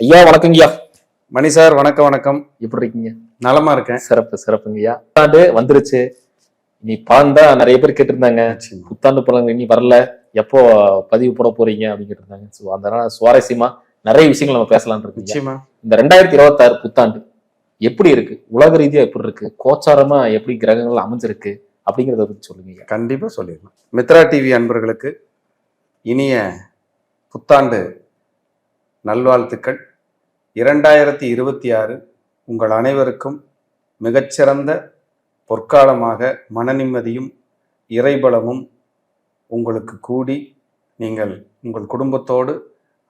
ஐயா வணக்கங்கய்யா. மணி சார் வணக்கம். வணக்கம். எப்படி இருக்கீங்க? நலமா இருக்கேன். சிறப்புங்கய்யா. புத்தாண்டு வந்துருச்சு. இனி பலன் தான் நிறைய பேர் கேட்டிருந்தாங்க. புத்தாண்டு பலன் இனி வரல, எப்போ பதிவு போட போறீங்க அப்படின்னு கேட்டிருந்தாங்க. ஸோ அதனால சுவாரஸ்யமா நிறைய விஷயங்கள் நம்ம பேசலாம்னு இருக்கு. நிச்சயமா இந்த 2026 புத்தாண்டு எப்படி இருக்கு, உலக ரீதியா எப்படி இருக்கு, கோச்சாரமா எப்படி கிரகங்கள் அமைஞ்சிருக்கு அப்படிங்கிறத பத்தி சொல்லுங்க. கண்டிப்பா சொல்லிடலாம். மித்ரா டிவி அன்பர்களுக்கு இனிய புத்தாண்டு நல்வாழ்த்துக்கள். 2026 உங்கள் அனைவருக்கும் மிகச்சிறந்த பொற்காலமாக மன நிம்மதியும் இறைபலமும் உங்களுக்கு கூடி நீங்கள் உங்கள் குடும்பத்தோடு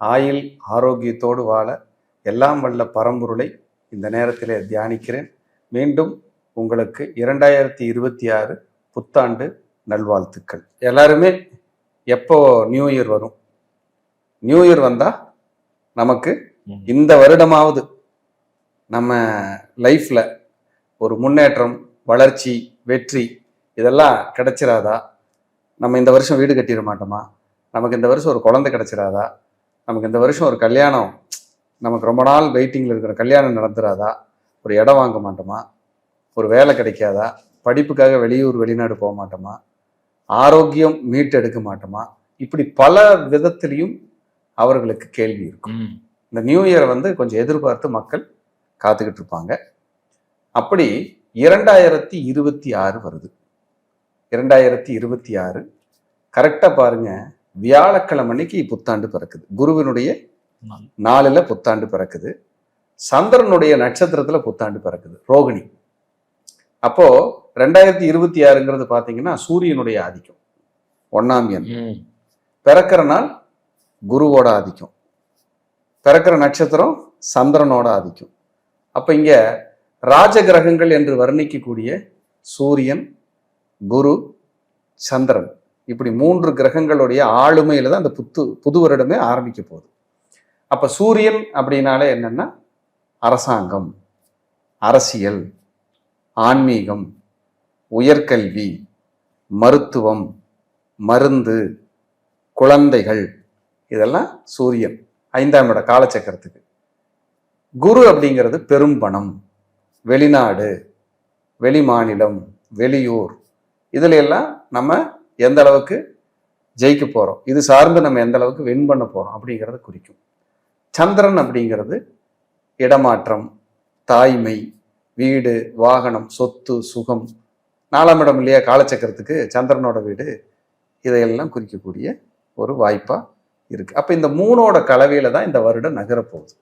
ஆயுள் ஆரோக்கியத்தோடு வாழ எல்லாம் வல்ல பரம்பொருளை இந்த நேரத்திலே தியானிக்கிறேன். மீண்டும் உங்களுக்கு 2026 புத்தாண்டு நல்வாழ்த்துக்கள். எல்லாருமே எப்போ நியூ இயர் வரும், நியூ இயர் வந்தா நமக்கு இந்த வருடமாவது நம்ம லைஃப்ல ஒரு முன்னேற்றம், வளர்ச்சி, வெற்றி இதெல்லாம் கிடைச்சிராதா? நம்ம இந்த வருஷம் வீடு கட்டிட மாட்டோமா? நமக்கு இந்த வருஷம் ஒரு குழந்தை கிடைச்சிராதா? நமக்கு இந்த வருஷம் ஒரு கல்யாணம், நமக்கு ரொம்ப நாள் வெயிட்டிங்கில் இருக்கிற கல்யாணம் நடந்துராதா? ஒரு இடம் வாங்க மாட்டோமா? ஒரு வேலை கிடைக்காதா? படிப்புக்காக வெளியூர் வெளிநாடு போக மாட்டோமா? ஆரோக்கியம் மீட்டெடுக்க மாட்டோமா? இப்படி பல விதத்திலையும் அவர்களுக்கு கேள்வி இருக்கும். இந்த நியூ இயரை கொஞ்சம் எதிர்பார்த்து மக்கள் காத்துக்கிட்டு இருப்பாங்க. அப்படி 2026 வருது. 2026 கரெக்டா பாருங்க, வியாழக்கிழமை அன்னைக்கு புத்தாண்டு பிறக்குது. குருவினுடைய நாளில் புத்தாண்டு பிறக்குது. சந்திரனுடைய நட்சத்திரத்துல புத்தாண்டு பிறக்குது, ரோகிணி. அப்போ 2026ங்கிறது பாத்தீங்கன்னா சூரியனுடைய ஆதிக்கம், 1ஆம் எண். பிறக்கிற நாள் குருவோட ஆதிக்கம், பிறக்கிற நட்சத்திரம் சந்திரனோட ஆதிக்கம். அப்ப இங்க ராஜ கிரகங்கள் என்று வர்ணிக்கக்கூடிய சூரியன், குரு, சந்திரன், இப்படி 3 கிரகங்களுடைய ஆளுமையில தான் அந்த புது வருடமே ஆரம்பிக்க போகுது. அப்ப சூரியன் அப்படின்னாலே என்னன்னா அரசாங்கம், அரசியல், ஆன்மீகம், உயர்கல்வி, மருத்துவம், மருந்து, குழந்தைகள், இதெல்லாம் சூரியன் 5ஆம் இட காலச்சக்கரத்துக்கு. குரு அப்படிங்கிறது பெரும் பணம், வெளிநாடு, வெளி மாநிலம், வெளியூர், இதுல எல்லாம் நம்ம எந்த அளவுக்கு ஜெயிக்க போறோம், இது சார்ந்து நம்ம எந்த அளவுக்கு வின் பண்ண போறோம் அப்படிங்கிறத குறிக்கும். சந்திரன் அப்படிங்கிறது இடமாற்றம், தாய்மை, வீடு, வாகனம், சொத்து, சுகம். 4ஆம் இடம் இல்லையா காலச்சக்கரத்துக்கு, சந்திரனோட வீடு, இதையெல்லாம் குறிக்கக்கூடிய ஒரு வாய்ப்பா இருக்கு. அப்ப இந்த 3ஓட கலவையில தான் இந்த வருடம் நகரப்போகுது.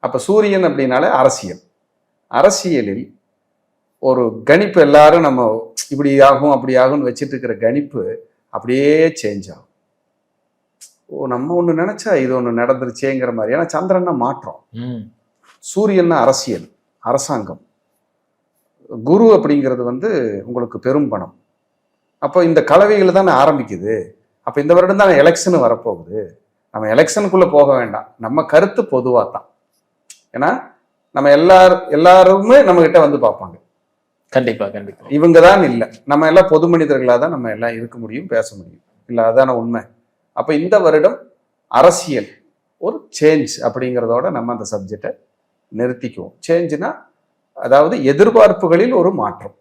அப்ப சூரியன் அப்படின்னாலே அரசியல். அரசியலில் ஒரு கணிப்பு, எல்லாரும் நம்ம இப்படி ஆகும் அப்படி ஆகும்னு வச்சுட்டு இருக்கிற கணிப்பு அப்படியே சேஞ்ச் ஆகும். நம்ம ஒண்ணு நினைச்சா இது ஒண்ணு நடந்துருச்சேங்கிற மாதிரி. ஏன்னா சந்திரன்னா மாற்றம், சூரியன்னா அரசியல், அரசாங்கம், குரு அப்படிங்கிறது உங்களுக்கு பெரும் பணம். அப்போ இந்த கலவைகள் தானே ஆரம்பிக்குது. அப்ப இந்த வருடம் தான் எலெக்ஷன் வரப்போகுது. நம்ம எலெக்ஷனுக்குள்ள போக வேண்டாம், நம்ம கருத்து பொதுவா தான். ஏன்னா நம்ம எல்லாருமே நம்ம கிட்ட பார்ப்பாங்க. கண்டிப்பா. இவங்க தான் இல்லை, நம்ம எல்லாம் பொது மனிதர்களாக தான் நம்ம எல்லாம் இருக்க முடியும், பேச முடியும், இல்லை அதான உண்மை. அப்ப இந்த வருடம் அரசியல் ஒரு சேஞ்ச் அப்படிங்கிறதோட நம்ம அந்த சப்ஜெக்டை நிறுத்திக்குவோம். சேஞ்சுனா அதாவது எதிர்பார்ப்புகளில் ஒரு மாற்றம்.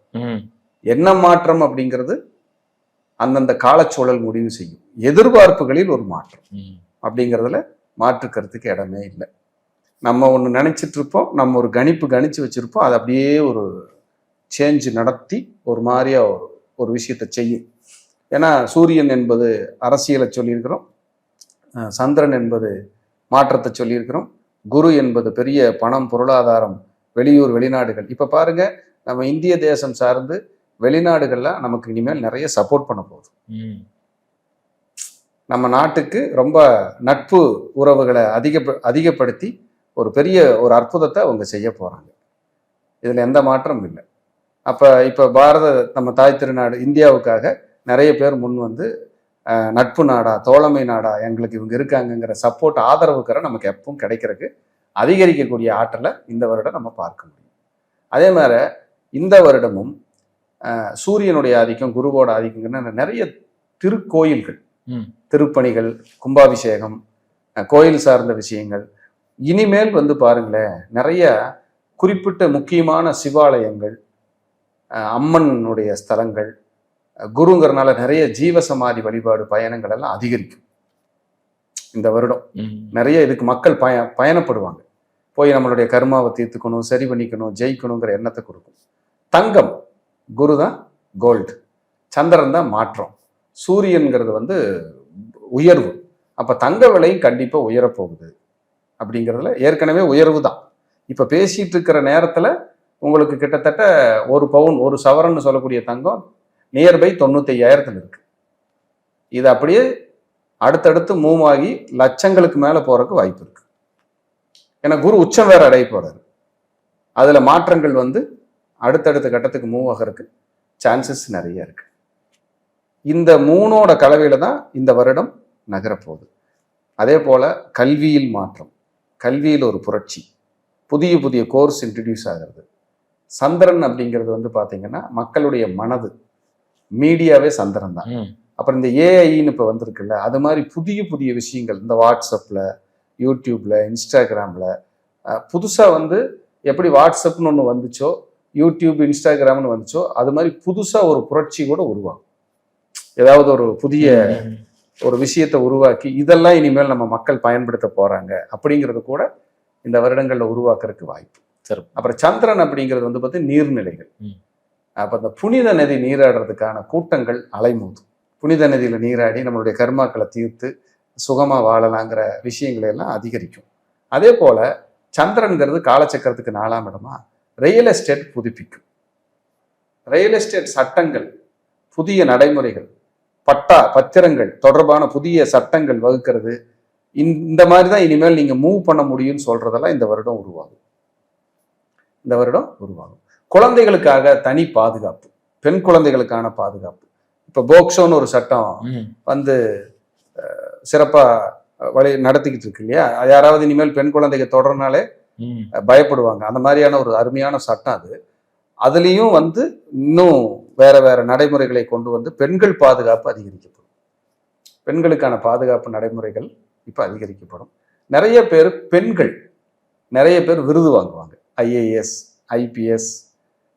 என்ன மாற்றம் அப்படிங்கிறது அந்தந்த காலச்சூழல் முடிவு செய்யும். எதிர்பார்ப்புகளில் ஒரு மாற்றம் அப்படிங்கிறதுல மாற்றுக்கிறதுக்கு இடமே இல்லை. நம்ம ஒன்று நினைச்சிட்டு இருப்போம், நம்ம ஒரு கணிச்சு வச்சிருப்போம், அது அப்படியே ஒரு சேஞ்ச் நடத்தி ஒரு மாதிரியா ஒரு விஷயத்தை செய்யும். ஏன்னா சூரியன் என்பது அரசியலை சொல்லியிருக்கிறோம், சந்திரன் என்பது மாற்றத்தை சொல்லியிருக்கிறோம், குரு என்பது பெரிய பணம், பொருளாதாரம், வெளியூர், வெளிநாடுகள். இப்ப பாருங்க, நம்ம இந்திய தேசம் சார்ந்து வெளிநாடுகள்ல நமக்கு இனிமேல் நிறைய சப்போர்ட் பண்ண போகுது. நம்ம நாட்டுக்கு ரொம்ப நட்பு உறவுகளை அதிகப்படுத்தி ஒரு பெரிய ஒரு அற்புதத்தை அவங்க செய்ய போறாங்க. இதுல எந்த மாற்றமும் இல்லை. அப்ப இப்ப நம்ம தாய் திருநாடு இந்தியாவுக்காக நிறைய பேர் முன் நட்பு நாடா, தோழமை நாடா, எங்களுக்கு இவங்க இருக்காங்கங்கிற சப்போர்ட், ஆதரவுக்கிற நமக்கு எப்பவும் கிடைக்கிறதுக்கு அதிகரிக்கக்கூடிய ஆற்றலை இந்த வருடம் நம்ம பார்க்க முடியும். அதே மாதிரி இந்த வருடமும் சூரியனுடைய ஆதிக்கம், குருவோட ஆதிக்கம்னா நிறைய திருக்கோயில்கள், திருப்பணிகள், கும்பாபிஷேகம், கோயில் சார்ந்த விஷயங்கள், இனிமேல் வந்து பாருங்களேன், நிறைய குறிப்பிட்ட முக்கியமான சிவாலயங்கள், அம்மனுடைய ஸ்தலங்கள், குருங்கிறனால நிறைய ஜீவசமாதி வழிபாடு பயணங்கள் எல்லாம் அதிகரிக்கும் இந்த வருடம். நிறைய இதுக்கு மக்கள் பயணப்படுவாங்க. போய் நம்மளுடைய கர்மாவை தீர்த்துக்கணும், சரி பண்ணிக்கணும், ஜெயிக்கணுங்கிற எண்ணத்தை கொடுக்கும். தங்கம், குரு தான் கோல்டு, சந்திரன் தான் மாற்றம், சூரியன்கிறது வந்து உயர்வு. அப்ப தங்க விலையும் கண்டிப்பா உயரப்போகுது. அப்படிங்கிறதுல ஏற்கனவே உயர்வு தான். இப்ப பேசிட்டு இருக்கிற நேரத்துல உங்களுக்கு கிட்டத்தட்ட 1 பவுன் 1 சவரன் சொல்லக்கூடிய தங்கம் நியர்பை 95,000 இருக்கு. இது அப்படியே அடுத்தடுத்து மூவ் ஆகி லட்சங்களுக்கு மேல போறதுக்கு வாய்ப்பு இருக்கு. ஏன்னா குரு உச்சம் வேற அடைய போறாரு. அதுல மாற்றங்கள் வந்து அடுத்தடுத்த கட்டத்துக்கு மூவ் ஆகிறதுக்கு சான்சஸ் நிறைய இருக்கு. இந்த 3ஓட கலவையில தான் இந்த வருடம் நகரப்போகுது. அதே போல கல்வியில் மாற்றம், கல்வியில் ஒரு புரட்சி, புதிய புதிய கோர்ஸ் இன்ட்ரடியூஸ் ஆகிறது. சந்திரன் அப்படிங்கிறது வந்து பாத்தீங்கன்னா மக்களுடைய மனது, மீடியாவே சந்திரன் தான். அப்புறம் இந்த ஏஐன்னு இப்போ வந்திருக்குல்ல, அது மாதிரி புதிய புதிய விஷயங்கள் இந்த வாட்ஸ்அப்ல, யூடியூப்ல, இன்ஸ்டாகிராம்ல புதுசா வந்து எப்படி வாட்ஸ்அப்னு ஒன்று வந்துச்சோ, யூடியூப் இன்ஸ்டாகிராம்னு வந்துச்சோ, அது மாதிரி புதுசா ஒரு புரட்சி கூட உருவாகும். ஏதாவது ஒரு புதிய ஒரு விஷயத்தை உருவாக்கி இதெல்லாம் இனிமேல் நம்ம மக்கள் பயன்படுத்த போறாங்க அப்படிங்கிறது கூட இந்த வருடங்கள்ல உருவாக்குறதுக்கு வாய்ப்பு. சரி. அப்புறம் சந்திரன் அப்படிங்கிறது வந்து பார்த்தீங்கன்னா நீர்நிலைகள். அப்ப அந்த புனித நதி நீராடுறதுக்கான கூட்டங்கள் அலைமோதும். புனித நதியில நீராடி நம்மளுடைய கர்மாக்களை தீர்த்து சுகமா வாழலாங்கிற விஷயங்களை எல்லாம் அதிகரிக்கும். அதே போல சந்திரன்கிறது காலச்சக்கரத்துக்கு 4ஆம் இடமா ரியல் எஸ்டேட் புதுப்பிக்கும். ரியல் எஸ்டேட் சட்டங்கள், புதிய நடைமுறைகள், பட்டா பத்திரங்கள் தொடர்பான புதிய சட்டங்கள் வகுக்கிறது, இந்த மாதிரி தான் இனிமேல் நீங்க மூவ் பண்ண முடியும்னு சொல்றதெல்லாம் இந்த வருடம் உருவாகும். இந்த வருடம் உருவாகும். குழந்தைகளுக்காக தனி பாதுகாப்பு, பெண் குழந்தைகளுக்கான பாதுகாப்பு. இப்ப போக்சோன்னு ஒரு சட்டம் வந்து சிறப்பா வழி நடத்திக்கிட்டு இருக்கு இல்லையா? யாராவது இனிமேல் பெண் குழந்தைங்க தொடர்னாலே பயப்படுவாங்க. அந்த மாதிரியான ஒரு அருமையான சட்டம் அது. அதுலேயும் வந்து இன்னும் வேற வேற நடைமுறைகளை கொண்டு வந்து பெண்கள் பாதுகாப்பு அதிகரிக்கப்படும். பெண்களுக்கான பாதுகாப்பு நடைமுறைகள் இப்ப அதிகரிக்கப்படும். நிறைய பேர் பெண்கள் நிறைய பேர் விருது வாங்குவாங்க. ஐஏஎஸ், ஐபிஎஸ்,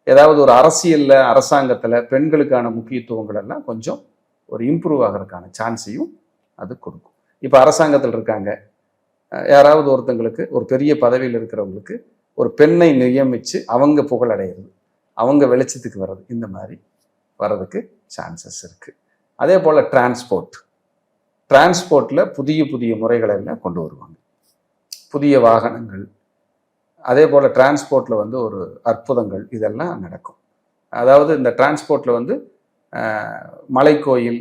ஏதாவது ஒரு அரசியல்ல, அரசாங்கத்துல பெண்களுக்கான முக்கியத்துவங்கள் எல்லாம் கொஞ்சம் ஒரு இம்ப்ரூவ் ஆகிறதுக்கான சான்ஸையும் அது கொடுக்கும். இப்ப அரசாங்கத்தில் இருக்காங்க, யாராவது ஒருத்தங்களுக்கு ஒரு பெரிய பதவியில் இருக்கிறவங்களுக்கு ஒரு பெண்ணை நியமிச்சு அவங்க புகழடைகிறது, அவங்க வெளிச்சத்துக்கு வர்றது, இந்த மாதிரி வர்றதுக்கு சான்சஸ் இருக்கு. அதே போல டிரான்ஸ்போர்ட்ல புதிய புதிய முறைகளை எல்லாம் கொண்டு வருவாங்க, புதிய வாகனங்கள். அதே போல டிரான்ஸ்போர்ட்ல வந்து ஒரு அற்புதங்கள் இதெல்லாம் நடக்கும். அதாவது இந்த டிரான்ஸ்போர்ட்ல வந்து மலைக்கோயில்,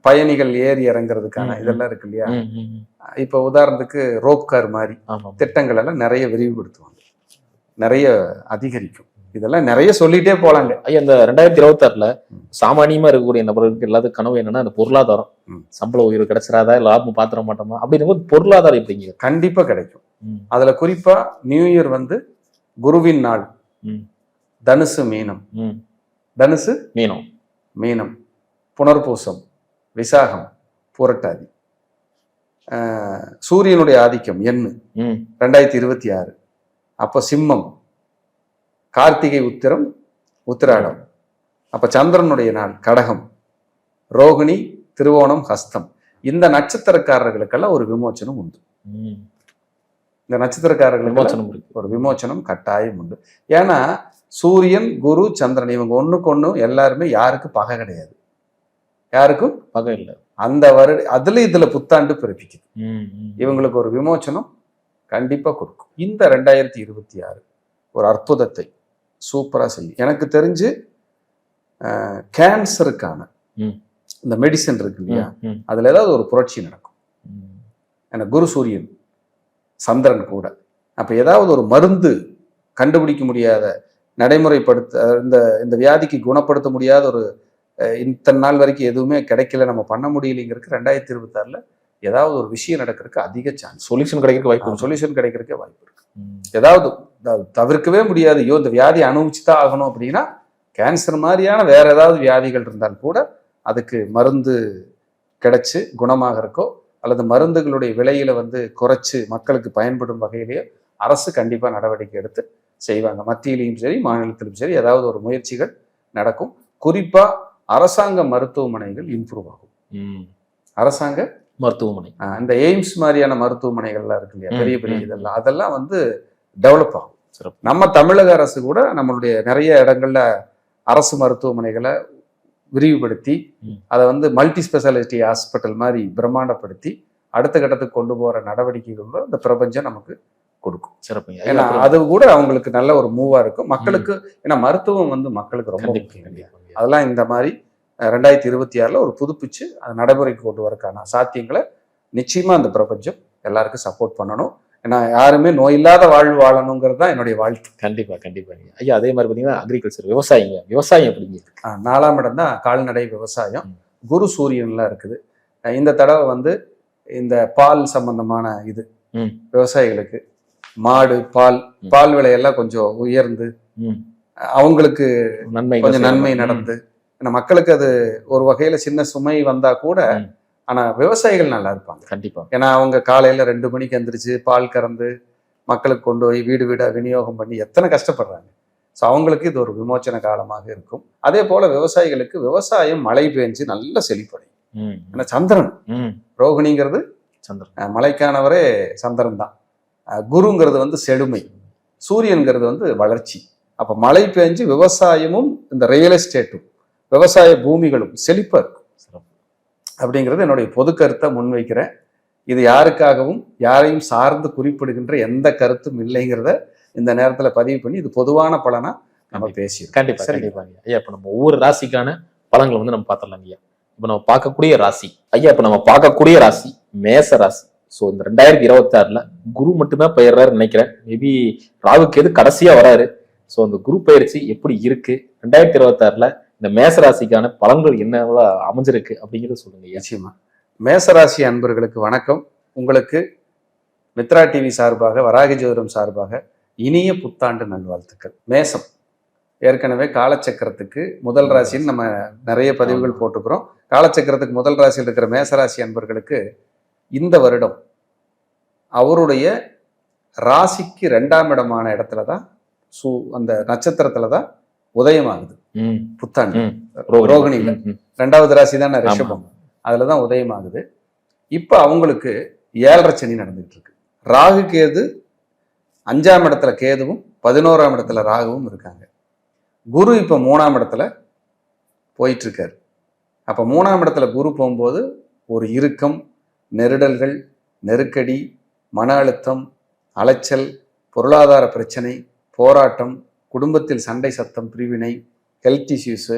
பயணிகள் ஏறி இறங்குறதுக்கான இதெல்லாம் இருக்கு இல்லையா? இப்ப உதாரணத்துக்கு ரோப் கார் மாதிரி திட்டங்கள் எல்லாம் நிறைய விரிவுபடுத்துவாங்க, நிறைய அதிகரிக்கும். இதெல்லாம் நிறைய சொல்லிட்டே போலாங்க. ஐயா, இந்த 2026ல சாமானியமா இருக்கக்கூடிய நபர்களுக்கு எல்லாத்துக்கும் கனவு என்னன்னா அந்த பொருளாதாரம், சம்பள உயர்வு கிடைச்சிடாதா, லாபம் பாத்திர மாட்டோமா அப்படின்னும் போது பொருளாதாரம் எப்படிங்க? கண்டிப்பா கிடைக்கும். அதுல குறிப்பா நியூ இயர் வந்து குருவின் நாள். தனுசு மீனம், தனுசு மீனம், மீனம், புனர்பூசம், விசாகம், புரட்டாதி, சூரியனுடைய ஆதிக்கம் எண்ணு 2026. அப்ப சிம்மம், கார்த்திகை, உத்திரம், உத்திராடம். அப்ப சந்திரனுடைய நாள் கடகம், ரோகிணி, திருவோணம், ஹஸ்தம். இந்த நட்சத்திரக்காரர்களுக்கெல்லாம் ஒரு விமோச்சனம் உண்டு. இந்த நட்சத்திரக்காரர்களுக்கு ஒரு விமோச்சனம் கட்டாயம் உண்டு. ஏன்னா சூரியன், குரு, சந்திரன் இவங்க ஒண்ணுக்கு ஒண்ணு எல்லாருமே யாருக்கு பகை கிடையாது, யாருக்கும் பகை இல்லை. அந்த இதுல புத்தாண்டு பிறப்பிக்குது. இவங்களுக்கு ஒரு விமோச்சனம் கண்டிப்பா கொடுக்கும். இந்த 2026 ஒரு அற்புதத்தை சூப்பரா செய்யும். எனக்கு தெரிஞ்சு கேன்சருக்கான இந்த மெடிசன் இருக்கு இல்லையா, அதுல ஏதாவது ஒரு புரட்சி நடக்கும். ஏன்னா குரு, சூரியன், சந்திரன் கூட. அப்ப ஏதாவது ஒரு மருந்து கண்டுபிடிக்க முடியாத, நடைமுறைப்படுத்த இந்த வியாதிக்கு குணப்படுத்த முடியாத ஒரு இத்தனை நாள் வரைக்கும் எதுவுமே கிடைக்கல, நம்ம பண்ண முடியலைங்கிறதுக்கு 2026ல ஏதாவது ஒரு விஷயம் நடக்கிறதுக்கு அதிக சான்ஸ், சொல்யூஷன் கிடைக்கிறதுக்கு வாய்ப்பு இருக்கு. ஏதாவது தவிர்க்கவே முடியாது, ஐயோ இந்த வியாதி அனுபவிச்சுதான் ஆகணும் அப்படின்னா கேன்சர் மாதிரியான வேற ஏதாவது வியாதிகள் இருந்தால் கூட அதுக்கு மருந்து கிடைச்சு குணமாகறக்கோ அல்லது மருந்துகளுடைய விலையில குறைச்சு மக்களுக்கு பயன்படும் வகையிலேயோ அரசு கண்டிப்பா நடவடிக்கை எடுத்து செய்வாங்க. மத்தியிலையும் சரி மாநிலத்திலும் சரி ஏதாவது ஒரு முயற்சிகள் நடக்கும். குறிப்பா அரசாங்க மருத்துவமனைகள் இம்ப்ரூவ் ஆகும். அரசாங்க மருத்துவமனை இந்த எய்ம்ஸ் மாதிரியான மருத்துவமனைகள்லாம் இருக்கு இல்லையா, பெரிய பெரிய அதெல்லாம் டெவலப் ஆகும். நம்ம தமிழக அரசு கூட நம்மளுடைய நிறைய இடங்கள்ல அரசு மருத்துவமனைகளை விரிவுபடுத்தி அதை மல்டி ஸ்பெஷாலிட்டி ஹாஸ்பிட்டல் மாதிரி பிரம்மாண்டப்படுத்தி அடுத்த கட்டத்துக்கு கொண்டு போற நடவடிக்கைகள் இந்த பிரபஞ்சம் நமக்கு கொடுக்கும். சிறப்பு. ஏன்னா அது கூட அவங்களுக்கு நல்ல ஒரு மூவா இருக்கும் மக்களுக்கு. ஏன்னா மருத்துவம் மக்களுக்கு ரொம்ப முக்கியம். அதெல்லாம் இந்த மாதிரி 2026 ஒரு புதுப்பிச்சு அதை நடைமுறைக்கு கொண்டு வரக்கான சாத்தியங்களை நிச்சயமா அந்த பிரபஞ்சம் எல்லாருக்கும் சப்போர்ட் பண்ணணும். ஏன்னா யாருமே நோய் இல்லாத வாழ்வு வாழணுங்கிறது தான் என்னுடைய வாழ்த்து. கண்டிப்பா கண்டிப்பா. ஐயா அதே மாதிரி பாத்தீங்கன்னா அக்ரிகல்ச்சர் விவசாயம் எப்படிங்க? 4ஆம் இடம் தான் கால்நடை விவசாயம். குரு சூரியன்லாம் இருக்குது. இந்த தடவை இந்த பால் சம்பந்தமான இது விவசாயிகளுக்கு மாடு பால் விலையெல்லாம் கொஞ்சம் உயர்ந்து அவங்களுக்கு கொஞ்சம் நன்மை நடந்து, மக்களுக்கு அது ஒரு வகையில சின்ன சுமை வந்தா கூட ஆனா விவசாயிகள் நல்லா இருப்பாங்க கண்டிப்பா. ஏன்னா அவங்க காலையில 2 மணிக்கு எந்திரிச்சு பால் கறந்து மக்களுக்கு கொண்டு போய் வீடு வீடா விநியோகம் பண்ணி எத்தனை கஷ்டப்படுறாங்க. ஸோ அவங்களுக்கு இது ஒரு விமோச்சன காலமாக இருக்கும். அதே போல விவசாயிகளுக்கு விவசாயம் மழை பெஞ்சு நல்ல செழிப்படையும். ஏன்னா சந்திரன் ரோகிணிங்கிறது சந்திரன், மலைக்கானவரே சந்திரன் தான். குருங்கிறது செழுமை, சூரியன்கிறது வளர்ச்சி. அப்ப மழை பெஞ்சு விவசாயமும் இந்த ரியல் எஸ்டேட்டும் விவசாய பூமிகளும் செழிப்பா இருக்கும் அப்படிங்கிறது என்னுடைய பொது கருத்தை முன்வைக்கிறேன். இது யாருக்காகவும் யாரையும் சார்ந்து குறிப்பிடுகின்ற எந்த கருத்தும் இல்லைங்கிறத இந்த நேரத்துல பதிவு பண்ணி இது பொதுவான பலனா நம்ம பேசியிருக்கோம். கண்டிப்பா கண்டிப்பா ஐயா. இப்ப நம்ம ஒவ்வொரு ராசிக்கான பலன்கள் நம்ம பார்த்துடலாம் ஐயா. இப்ப நம்ம பார்க்கக்கூடிய ராசி ஐயா, இப்ப நம்ம பார்க்கக்கூடிய ராசி மேச ராசி. ஸோ இந்த 2026 குரு மட்டும்தான் பெயர்றாரு நினைக்கிறேன். மேபி ராகுக்கு எது கடைசியா வராரு. ஸோ அந்த குரு பயிற்சி எப்படி இருக்கு 2026 இந்த மேசராசிக்கான பலன்கள் என்னவா அமைஞ்சிருக்கு அப்படிங்கிறத சொல்லுங்க. நிச்சயமா மேசராசி அன்பர்களுக்கு வணக்கம். உங்களுக்கு மித்ரா டிவி சார்பாக வராகி ஜோதிடம் சார்பாக இனிய புத்தாண்டு நல்வாழ்த்துக்கள். மேசம் ஏற்கனவே காலச்சக்கரத்துக்கு முதல் ராசின்னு நம்ம நிறைய பதிவுகள் போட்டுக்கிறோம். காலச்சக்கரத்துக்கு முதல் ராசியில் இருக்கிற மேசராசி அன்பர்களுக்கு இந்த வருடம் அவருடைய ராசிக்கு 2ஆம் இடமான இடத்துலதான் அந்த நட்சத்திரத்துலதான் உதயமாகுது. புத்தாண்டு ரோகிணியில 2வது ராசி தான் ரிஷபம், அதுலதான் உதயமாகுது. இப்ப அவங்களுக்கு 7.5 சனி நடந்துகிட்டு இருக்கு. ராகு கேது 5ஆம் இடத்துல கேதுவும் 11ஆம் இடத்துல ராகுவும் இருக்காங்க. குரு இப்ப 3ஆம் இடத்துல போயிட்டு இருக்காரு. அப்ப 3ஆம் இடத்துல குரு போகும்போது ஒரு இறுக்கம், நெருடல்கள், நெருக்கடி, மன அழுத்தம், அலைச்சல், பொருளாதார பிரச்சனை, போராட்டம், குடும்பத்தில் சண்டை சத்தம், பிரிவினை, ஹெல்த் இஷ்யூஸு,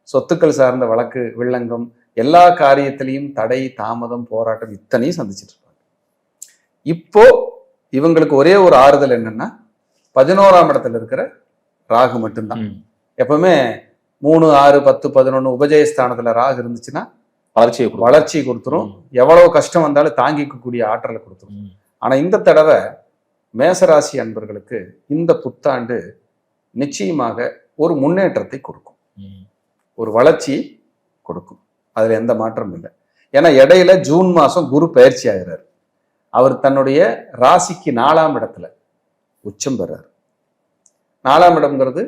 சொத்துக்கள் சார்ந்த வழக்கு வில்லங்கம், எல்லா காரியத்திலையும் தடை, தாமதம், போராட்டம் இத்தனையும் சந்திச்சுட்டு இருப்பாங்க. இப்போ இவங்களுக்கு ஒரே ஒரு ஆறுதல் என்னன்னா 11ஆம் இடத்துல இருக்கிற ராகு மட்டும்தான். எப்பவுமே 3, 6, 10, 11 உபஜயஸ்தானத்துல ராகு இருந்துச்சுன்னா வளர்ச்சியை கொடுத்துரும். எவ்வளவு கஷ்டம் வந்தாலும் தாங்கிக்கக்கூடிய ஆற்றலை கொடுத்துரும். ஆனா இந்த தடவை மேசராசி அன்பர்களுக்கு இந்த புத்தாண்டு நிச்சயமாக ஒரு முன்னேற்றத்தை கொடுக்கும், ஒரு வளர்ச்சி கொடுக்கும். அதுல எந்த மாற்றமும் இல்லை. ஏன்னா இடையில ஜூன் மாசம் குரு பயிற்சி ஆகிறார். அவர் தன்னுடைய ராசிக்கு 4ஆம் இடத்துல உச்சம் பெறார். 4ஆம் இடம்ங்கிறது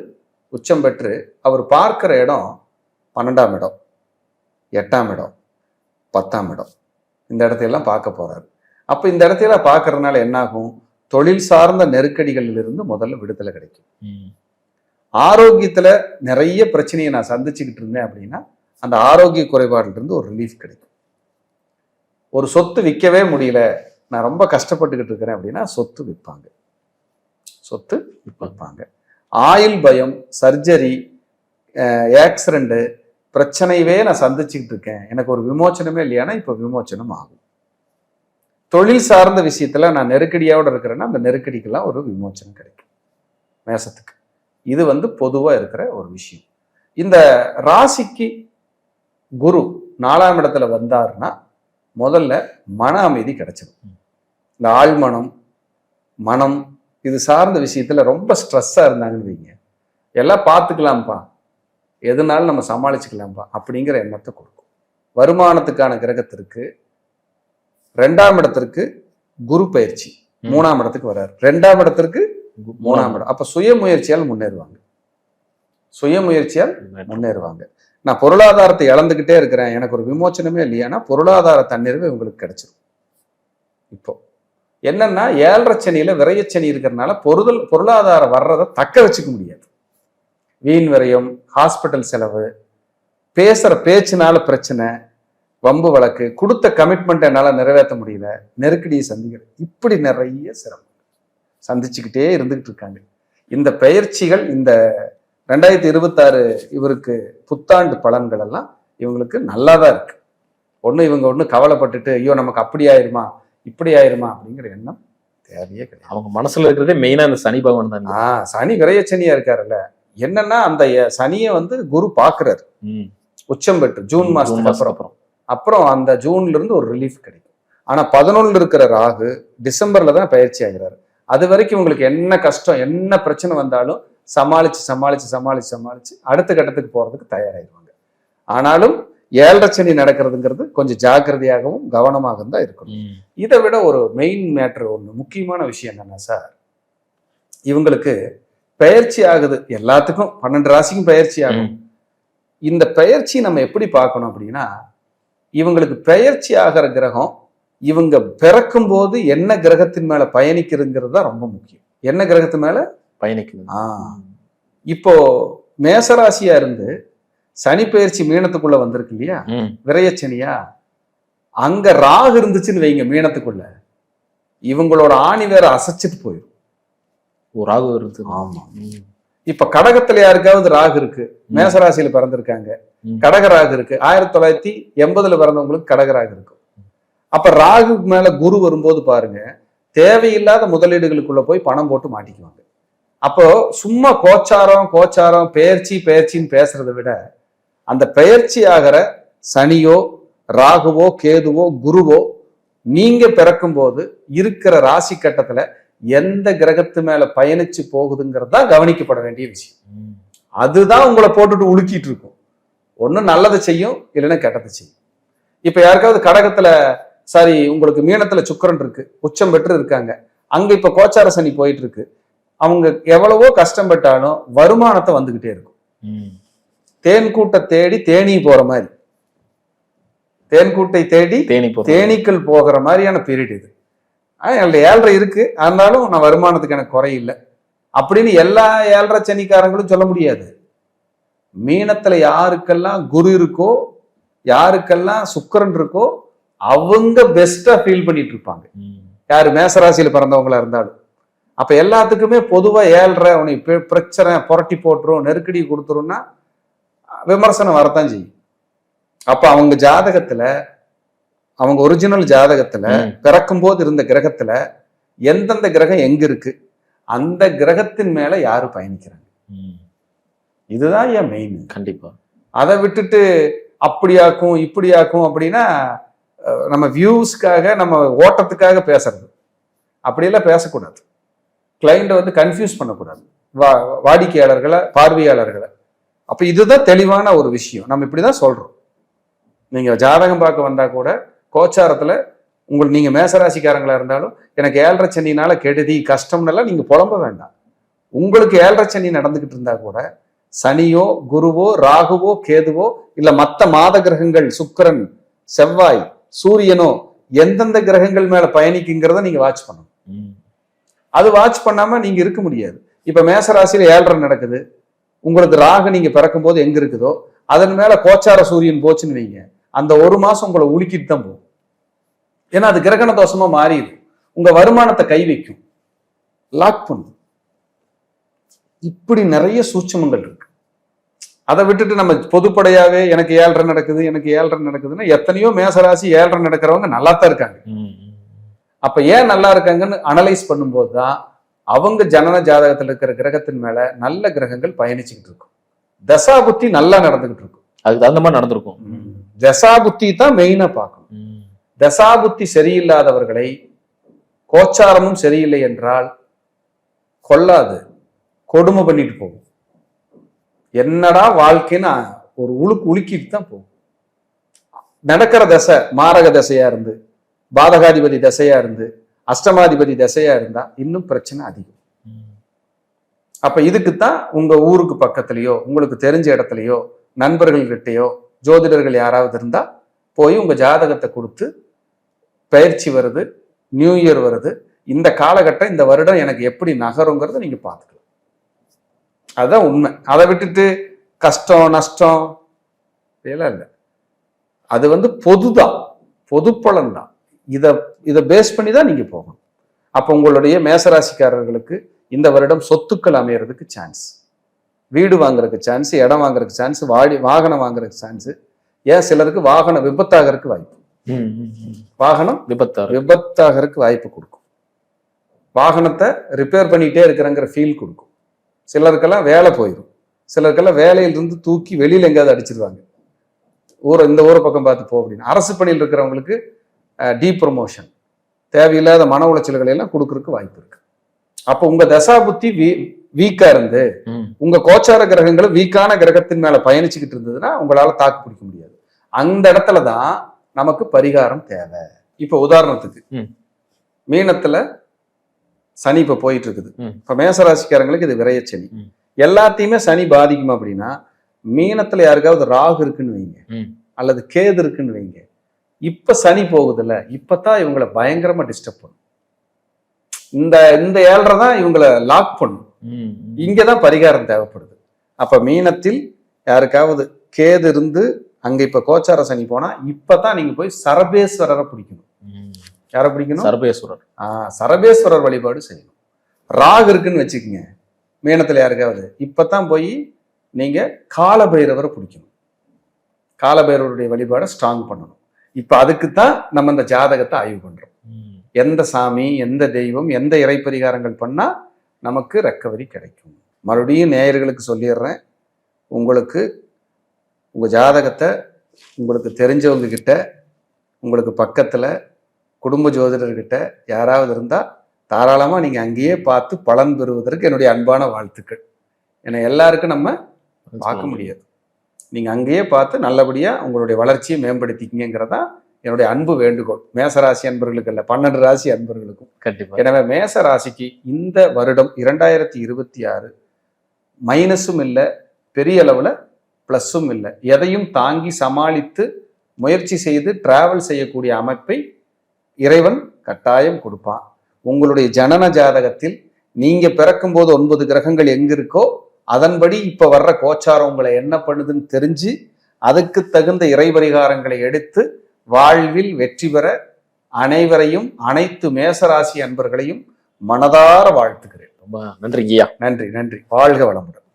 உச்சம் பெற்று அவர் பார்க்கிற இடம் 12ஆம் இடம், 8ஆம் இடம், 10ஆம் இடம். இந்த இடத்தையெல்லாம் பார்க்க போறாரு. அப்ப இந்த இடத்தையெல்லாம் பார்க்கறதுனால என்னாகும்? தொழில் சார்ந்த நெருக்கடிகளிலிருந்து முதல்ல விடுதலை கிடைக்கும். ஆரோக்கியத்துல நிறைய பிரச்சனையை நான் சந்திச்சுக்கிட்டு இருந்தேன் அப்படின்னா அந்த ஆரோக்கிய குறைபாடுல இருந்து ஒரு ரிலீஃப் கிடைக்கும். ஒரு சொத்து விற்கவே முடியல, நான் ரொம்ப கஷ்டப்பட்டுக்கிட்டு இருக்கிறேன் அப்படின்னா சொத்து விற்பாங்க. ஆயுள் பயம், சர்ஜரி, ஆக்சிடென்ட் பிரச்சனையவே நான் சந்திச்சுக்கிட்டு இருக்கேன், எனக்கு ஒரு விமோச்சனமே இல்லையானா இப்ப விமோச்சனம் ஆகும். தொழில் சார்ந்த விஷயத்துல நான் நெருக்கடியோட இருக்கிறேன்னா அந்த நெருக்கடிக்கெல்லாம் ஒரு விமோச்சனம் கிடைக்கும் மேசத்துக்கு. இது பொதுவா இருக்கிற ஒரு விஷயம். இந்த ராசிக்கு குரு 4ஆம் இடத்துல வந்தாருன்னா முதல்ல மன அமைதி கிடைச்சிடும். இந்த ஆழ்மனம், மனம் இது சார்ந்த விஷயத்துல ரொம்ப ஸ்ட்ரெஸ்ஸா இருந்தாங்கன்னு வைங்க, எல்லாம் பார்த்துக்கலாம்ப்பா, எதுனாலும் நம்ம சமாளிச்சுக்கலாம்ப்பா அப்படிங்கிற எண்ணத்தை கொடுக்கும். வருமானத்துக்கான கிரகத்திற்கு 2ஆம் இடத்திற்கு குரு பயிற்சி 3ஆம் இடத்துக்கு வர்றாரு. 2ஆம் இடத்திற்கு 3ஆம் இடம். அப்ப சுயமுயற்சியால் முன்னேறுவாங்க. சுயமுயற்சியால் முன்னேறுவாங்க. நான் பொருளாதாரத்தை இழந்துகிட்டே இருக்கிறேன், எனக்கு ஒரு விமோச்சனமே இல்லையானா பொருளாதார தன்னிறைவு இவங்களுக்கு கிடைச்சிடும். இப்போ என்னன்னா 7.5 சனியில விரயச்சனி இருக்கிறதுனால பொருளாதாரம் வர்றதை தக்க வச்சுக்க முடியாது. வீண் விரயம், ஹாஸ்பிட்டல் செலவு, பேசுற பேச்சுனால பிரச்சனை, வம்பு வழக்கு, கொடுத்த கமிட்மெண்ட் என்னால நிறைவேற்ற முடியல, நெருக்கடியை சந்திக்கிற, இப்படி நிறைய சிரமம் சந்திச்சுக்கிட்டே இருந்துகிட்டு இருக்காங்க. இந்த பயிற்சிகள் இந்த 2026 இவருக்கு புத்தாண்டு பலன்கள் எல்லாம் இவங்களுக்கு நல்லாதான் இருக்கு. இவங்க கவலைப்பட்டுட்டு ஐயோ நமக்கு அப்படி ஆயிருமா இப்படி ஆயிருமா அப்படிங்கிற எண்ணம் தேவையே கிடையாது. அவங்க மனசுல இருக்கிறதே மெயினா இந்த சனி பகவான் தான். சனி விரயச்சனியா இருக்காருல்ல, என்னன்னா அந்த சனியை குரு பாக்குறாரு உச்சம் பெற்று ஜூன் மாசத்துக்கு அப்புறம் அந்த ஜூன்ல இருந்து ஒரு ரிலீஃப் கிடைக்கும். ஆனா 11 இருக்கிற ராகு டிசம்பர்ல தான் பயிற்சி ஆகிறாரு. அது வரைக்கும் உங்களுக்கு என்ன கஷ்டம் என்ன பிரச்சனை வந்தாலும் சமாளிச்சு சமாளிச்சு சமாளிச்சு சமாளிச்சு அடுத்த கட்டத்துக்கு போறதுக்கு தயாராகிடுவாங்க. ஆனாலும் 7.5 சனி நடக்கிறதுங்கிறது கொஞ்சம் ஜாக்கிரதையாகவும் கவனமாக தான் இருக்கணும். இதை விட ஒரு மெயின் மேட்டர் முக்கியமான விஷயம் என்னன்னா சார், இவங்களுக்கு பயிற்சி ஆகுது, எல்லாத்துக்கும் 12 ராசிக்கும் பயிற்சி ஆகும். இந்த பயிற்சி நம்ம எப்படி பார்க்கணும் அப்படின்னா, இவங்களுக்கு பயிற்சி ஆகிற கிரகம் இவங்க பிறக்கும் போது என்ன கிரகத்தின் மேல பயணிக்கிறதுங்கிறது தான் ரொம்ப முக்கியம். என்ன கிரகத்து மேல பயணிக்குது? இப்போ மேசராசியா இருந்து சனி பயிற்சி மீனத்துக்குள்ள வந்திருக்கு இல்லையா, விரயச்சனியா, அங்க ராகு இருந்துச்சுன்னு வைங்க மீனத்துக்குள்ள, இவங்களோட ஆணி வேற அசைச்சிட்டு போயிடும். ராகு இருக்கு. ஆமா. இப்ப கடகத்துல யாருக்காவது ராகு இருக்கு, மேசராசியில பிறந்திருக்காங்க, கடக ராகு இருக்கு, 1980 பிறந்தவங்களுக்கு கடக ராகு இருக்கும். அப்ப ராகு மேல குரு வரும்போது பாருங்க, தேவையில்லாத முதலீடுகளுக்குள்ள போய் பணம் போட்டு மாட்டிக்குவாங்க. அப்போ சும்மா கோச்சாரம் பெயர்ச்சின்னு பேசுறதை விட, அந்த பயிற்சி ஆகிற சனியோ ராகுவோ கேதுவோ குருவோ நீங்க பிறக்கும் போது இருக்கிற ராசி கட்டத்துல எந்த கிரகத்து மேல பயணிச்சு போகுதுங்கிறதா கவனிக்கப்பட வேண்டிய விஷயம். அதுதான் உங்களை போட்டுட்டு உலுக்கிட்டு இருக்கும். ஒண்ணு நல்லதை செய்யும், இல்லைன்னா கெட்டதை செய்யும். இப்ப யாருக்காவது கடகத்துல உங்களுக்கு மீனத்துல சுக்கிரன் இருக்கு, உச்சம் பெற்று இருக்காங்க, அங்க இப்ப கோச்சார சனி போயிட்டு இருக்கு, அவங்க எவ்வளவோ கஷ்டப்பட்டாலும் வருமானத்தை வந்துகிட்டே இருக்கும். தேன் கூட்டை தேடி தேனி போற மாதிரி, தேன் கூட்டை தேடி தேனீக்கள் போகிற மாதிரியான பீரியட் இது. என்னோட 7.5 இருக்கு, ஆனாலும் நான் வருமானத்துக்கு எனக்கு குறையில்லை அப்படின்னு எல்லா 7.5 சனிக்காரங்களும் சொல்ல முடியாது. மீனத்துல யாருக்கெல்லாம் குரு இருக்கோ, யாருக்கெல்லாம் சுக்கிரன் இருக்கோ, அவங்க பெஸ்டா ஃபீல் பண்ணிட்டு இருப்பாங்க. யாரு மேசராசியில பிறந்தவங்களா இருந்தாலும். அப்ப எல்லாத்துக்குமே பொதுவா 7.5 உனக்கு பிரச்சனை புரட்டி போட்டுரும், நெருக்கடி கொடுத்துரும்னா விமர்சனம் வரத்தான் செய்யும். அப்ப அவங்க ஜாதகத்துல, அவங்க ஒரிஜினல் ஜாதகத்துல பிறக்கும் போது இருந்த கிரகத்துல எந்தெந்த கிரகம் எங்க இருக்கு, அந்த கிரகத்தின் மேல யாரு பயணிக்கிறாங்க, இதுதான் ஏன் மெயின். கண்டிப்பா. அதை விட்டுட்டு அப்படியாக்கும் இப்படியாக்கும் அப்படின்னா நம்ம வியூஸ்க்காக நம்ம ஓட்டத்துக்காக பேசுறது, அப்படியெல்லாம் பேசக்கூடாது. கிளைண்ட்டை கன்ஃபியூஸ் பண்ணக்கூடாது, வாடிக்கையாளர்களை பார்வையாளர்களை. அப்ப இதுதான் தெளிவான ஒரு விஷயம். நம்ம இப்படிதான் சொல்றோம். நீங்க ஜாதகம் பார்க்க வந்தா கூட கோச்சாரத்துல நீங்க மேசராசிக்காரங்களா இருந்தாலும் எனக்கு 7.5 சனினால கெடுதி கஷ்டம்னெல்லாம் நீங்க புலம்ப வேண்டாம். உங்களுக்கு 7.5 சனி நடந்துகிட்டு இருந்தா கூட சனியோ குருவோ ராகுவோ கேதுவோ இல்ல மத்த மாத கிரகங்கள் சுக்கிரன் செவ்வாய் சூரியனோ எந்தெந்த கிரகங்கள் மேல பயணிக்குங்கிறத நீங்க வாட்ச் பண்ணணும். அது வாட்ச் பண்ணாம நீங்க இருக்க முடியாது. இப்ப மேசராசியில 7.5 நடக்குது, உங்களுக்கு ராகு நீங்க பிறக்கும் போது எங்க இருக்குதோ அதன் மேல கோச்சார சூரியன் போச்சுன்னு வைங்க, அந்த ஒரு மாசம் உங்களை உலுக்கிட்டு தான் போகும். ஏன்னா அது கிரகண தோஷமா மாறிடும், உங்க வருமானத்தை கை வைக்கும், லாக் பண்ணும். இப்படி நிறைய சூட்சமங்கள் இருக்கு. அதை விட்டுட்டு நம்ம பொதுப்படையாவே எனக்கு 7.5 நடக்குது எனக்கு 7.5 நடக்குதுன்னா எத்தனையோ மேசராசி 7.5 நடக்கிறவங்க நல்லா தான் இருக்காங்க. அப்ப ஏன் நல்லா இருக்காங்கன்னு அனலைஸ் பண்ணும்போது தான் அவங்க ஜனன ஜாதகத்துல இருக்கிற கிரகத்தின் மேல நல்ல கிரகங்கள் பயணிச்சுக்கிட்டு இருக்கும். தசா புத்தி நல்லா நடந்துகிட்டு இருக்கும், அதுக்கு தகுந்த மாதிரி நடந்திருக்கும். தசா புத்தி தான் மெயினா பார்க்கணும். தசா புத்தி சரியில்லாதவர்களை கோச்சாரமும் சரியில்லை என்றால் கொல்லாது, கொடுமை பண்ணிட்டு போகும். என்னடா வாழ்க்கைன்னு ஒரு உலுக்கிட்டு தான் போகும். நடக்கிற தசை மாரக தசையா இருந்து பாதகாதிபதி தசையா இருந்து அஷ்டமாதிபதி தசையா இருந்தா இன்னும் பிரச்சனை அதிகம். அப்ப இதுக்குத்தான் உங்க ஊருக்கு பக்கத்துலயோ உங்களுக்கு தெரிஞ்ச இடத்துலயோ நண்பர்கள்கிட்டயோ ஜோதிடர்கள் யாராவது இருந்தா போய் உங்க ஜாதகத்தை கொடுத்து, பயிற்சி வருது, நியூ இயர் வருது, இந்த காலகட்டம் இந்த வருடம் எனக்கு எப்படி நகருங்கிறத நீங்க பார்த்துக்கலாம். அதுதான் உண்மை. அதை விட்டுட்டு கஷ்டம் நஷ்டம் இதெல்லாம் இல்லை. அது பொதுதான், பொது பலன் தான். இதை பேஸ் பண்ணி தான் நீங்க போகணும். அப்போ உங்களுடைய மேசராசிக்காரர்களுக்கு இந்த வருடம் சொத்துக்கள் அமையறதுக்கு சான்ஸ், வீடு வாங்குறதுக்கு சான்ஸ், இடம் வாங்குறதுக்கு சான்ஸ், வாகனம் வாங்குறதுக்கு சான்ஸ். ஏன் சிலருக்கு வாகனம் விபத்தாகிறதுக்கு வாய்ப்பு, வாகனம் விபத்தாகிறதுக்கு வாய்ப்பு கொடுக்கும். வாகனத்தை ரிப்பேர் பண்ணிட்டே இருக்கிறங்கிற ஃபீல் கொடுக்கும். சிலருக்கெல்லாம் வேலை போயிடும், சிலருக்கெல்லாம் வேலையிலிருந்து தூக்கி வெளியில எங்கேயாவது அடிச்சிருவாங்க. இந்த ஊரை பக்கம் பார்த்து போ அப்படின்னு. அரசு பணியில் இருக்கிறவங்களுக்கு டீப்ரமோஷன், தேவையில்லாத மன உளைச்சல்களை எல்லாம் கொடுக்கறதுக்கு வாய்ப்பு இருக்கு. அப்போ உங்க தசா புத்தி வீக்கா இருந்து உங்க கோச்சார கிரகங்களும் வீக்கான கிரகத்தின் மேல பயணிச்சுக்கிட்டு இருந்ததுன்னா உங்களால தாக்கு பிடிக்க முடியாது. அந்த இடத்துலதான் நமக்கு பரிகாரம் தேவை. இப்ப உதாரணத்துக்கு மீனத்துல சனி இப்ப போயிட்டு இருக்குது. இப்ப மேசராசிக்காரங்களுக்கு இது விரைய சனி. எல்லாத்தையுமே சனி பாதிக்குமா அப்படின்னா, மீனத்துல யாருக்காவது ராகு இருக்குன்னு வைங்க, அல்லது கேது இருக்குன்னு வைங்க, இப்ப சனி போகுதுல்ல, இப்பதான் இவங்களை பயங்கரமா டிஸ்டர்ப் பண்ணும். இந்த ஏழரை தான் இவங்களை லாக் பண்ணும். இங்கதான் பரிகாரம் தேவைப்படுது. அப்ப மீனத்தில் யாருக்காவது கேது இருந்து அங்க இப்ப கோச்சார சனி போனா, இப்பதான் நீங்க போய் சரபேஸ்வரரை பிடிக்கணும். யாரை பிடிக்கணும்? சரபேஸ்வரர். சரபேஸ்வரர் வழிபாடு செய்யணும். ராகு இருக்குன்னு வச்சுக்கோங்க மீனத்துல யாருக்காவது, இப்பதான் போய் நீங்க காலபைரவரை பிடிக்கணும். காலபைரவருடைய வழிபாடை ஸ்ட்ராங் பண்ணணும். இப்ப அதுக்குத்தான் நம்ம இந்த ஜாதகத்தை ஆய்வு பண்றோம். எந்த சாமி, எந்த தெய்வம், எந்த இறை பரிகாரங்கள் பண்ணா நமக்கு ரெக்கவரி கிடைக்கும். மறுபடியும் நேயர்களுக்கு சொல்லிடுறேன், உங்களுக்கு உங்க ஜாதகத்தை உங்களுக்கு தெரிஞ்சவங்க கிட்ட, உங்களுக்கு பக்கத்துல குடும்ப ஜோதிடர்கிட்ட யாராவது இருந்தா தாராளமா நீங்க அங்கேயே பார்த்து பலன் பெறுவதற்கு என்னுடைய அன்பான வாழ்த்துக்கள். ஏன்னா எல்லாருக்கும் நம்ம பார்க்க முடியாது. நீங்க அங்கேயே பார்த்து நல்லபடியா உங்களுடைய வளர்ச்சியை மேம்படுத்திக்கிங்கிறதா என்னுடைய அன்பு வேண்டுகோள். மேசராசி அன்பர்களுக்கு அல்ல, 12 ராசி அன்பர்களுக்கும் கண்டிப்பா. எனவே மேச ராசிக்கு இந்த வருடம் 2026 மைனஸும் இல்லை, பெரிய அளவுல பிளஸும் இல்லை, எதையும் தாங்கி சமாளித்து முயற்சி செய்து டிராவல் செய்யக்கூடிய அமைப்பை இறைவன் கட்டாயம் கொடுப்பான். உங்களுடைய ஜனன ஜாதகத்தில் நீங்க பிறக்கும் போது 9 கிரகங்கள் எங்க இருக்கோ அதன்படி இப்ப வர்ற கோச்சாரம் உங்களை என்ன பண்ணுதுன்னு தெரிஞ்சு அதுக்கு தகுந்த இறை பரிகாரங்களை எடுத்து வாழ்வில் வெற்றி பெற அனைவரையும், அனைத்து மேசராசி அன்பர்களையும் மனதார வாழ்த்துக்கிறேன். ரொம்ப நன்றி ஐயா. நன்றி. வாழ்க வளமுடன்.